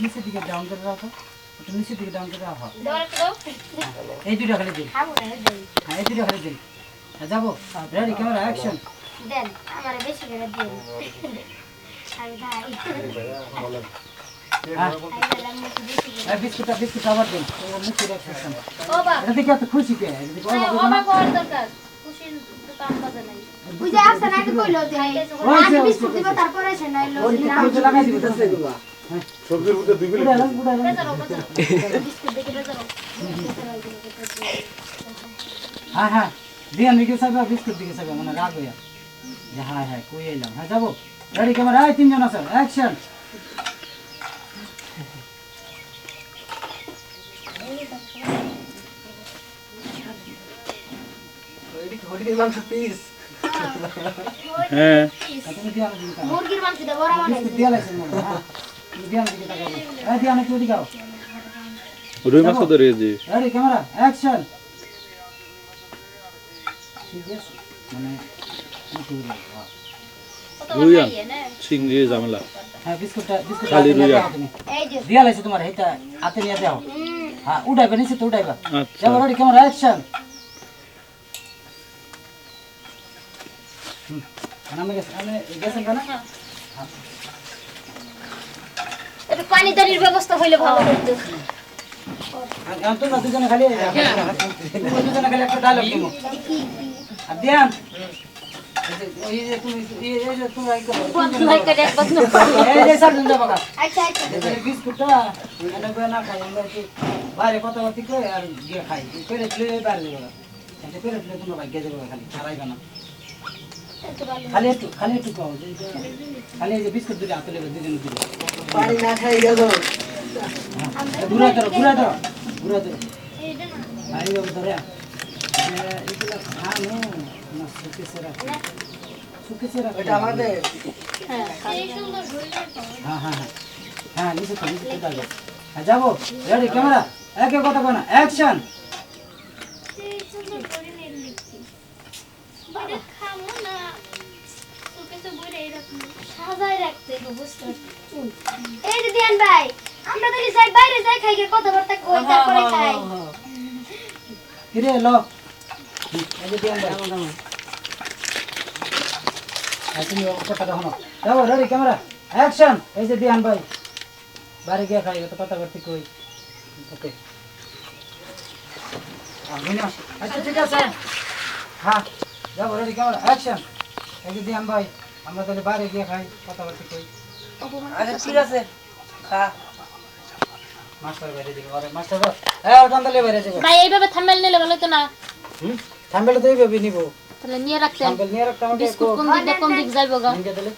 নিচের দিকে ডাউন করে রাখো, একটু নিচের দিকে ডাউন করে রাখো। এই দুটো খালি দিন, হ্যাঁ এই দুটো খালি দিন। যাবো, রেডি, ক্যামেরা অ্যাকশন। দেন আমার বেশি করে দিন আমি ভাই বিস্কুট আবার দিন, মুখে রাখছেন। এটা দেখে এত খুশি কে? ওই যে আসছে না, কইলো যে আমি বিস্কুট দিব, তারপরে সে নাইলো লাগাই দিব। সবজির মধ্যে দুই কিলো বিস্কুট দেখে বেজারো। হ্যাঁ হ্যাঁ, দিয়ান দিকে চাইবা, বিস্কুট দিকে চাইবা, মানে রাগ হইয়া যে হ্যাঁ হ্যাঁ কই এলাম। হ্যাঁ যাবো, রেডি, ক্যামেরা, এই তিনজন আছে, অ্যাকশন। হ্যাঁ মুরগির মাংস দে বড় বানাইছি। রুই মাছ ধরে গেছি। Ready, camera action. ঠিক আছে, মানে রুইয়া চিংড়ি ঝামেলা। হ্যাঁ বিস্কুটটা খালি রুইয়া। এই যে দিয়া লাইছে তোমার, এটা হাতে নিয়ে দাও। হ্যাঁ উঠাইবা, নিচে তো উঠাইবা। আচ্ছা যাবো, রেডি, ক্যামেরা অ্যাকশন। আমি গেছেন কেন? একটু পানি দানির ব্যবস্থা হইলে ভালো হতো। তোমরা দুজনে খালি একটা ডায়লগ দিব। আর দিয়ান, এই যে তুমি ভাই করে এক বছর এই যে সামনে যাবো গা। আচ্ছা আচ্ছা বিস্কুটটা এটা করে না খাই, আমরা একটু বাইরে কথাবার্তি করে আর গিয়ে খাই। পেরে তুলে বাইরে যাবো গা, পেরে তুলে তোমরা ভাগ্যে যাবো খালি, খারাইবা না। খালি একটু খাও, খালি এই যে বিস্কুট দুটো হাতে লেগে দুজনে দিলে পানি না খাই গেল ঘুরা ধরো এইটা না এইভাবে ধরে এগুলো খানো না, শুকেছে রাখো। এটা আমাদের হ্যাঁ এই সুন্দর হইছে তো। হ্যাঁ হ্যাঁ হ্যাঁ হ্যাঁ, নিচে যাবো। হ্যাঁ যাবো, রেডি, ক্যামেরা একে কথা কয় না, অ্যাকশন। এই সুন্দর করে নিয়ে লিখছি এটা খামো না সুকেসে বইরে এরকম সাজায় রাখতে হবে, বুঝতে এই যে দিয়ান ভাই আমরা তো যাই বাইরে যাই খাই গিয়ে কথাবার্তা কই তারপরে খাই। কিরে লো, এই যে দিয়ান ভাই, তুমি কথা শোনো। যাবো, রেডি, ক্যামেরা অ্যাকশন। এই যে দিয়ান ভাই বাইরে গিয়ে খাই, তো কথাবার্তি কই। ওকে, আচ্ছা ঠিক আছে। হ্যাঁ যাবো, রেডি, ক্যামেরা অ্যাকশন। এই যে দিয়ান ভাই আমরা তাহলে বাইরে গিয়ে খাই, কথাবার্তি কই। আচ্ছা ঠিক আছে খা মাস্টার বাইরে দিকে ঘরে, মাস্টার আর কান্দালে বাইরে যাবে। ভাই এইভাবে থাম্বনেল নিলে ভালো তো না, থাম্বেল তো এইভাবে নিব, তাহলে নিয়ে রাখতেন থাম্বেল নিয়ে রাখতে আমাকে বিস্কুট কোন দিক যাইবো গা। নিয়ে দিলে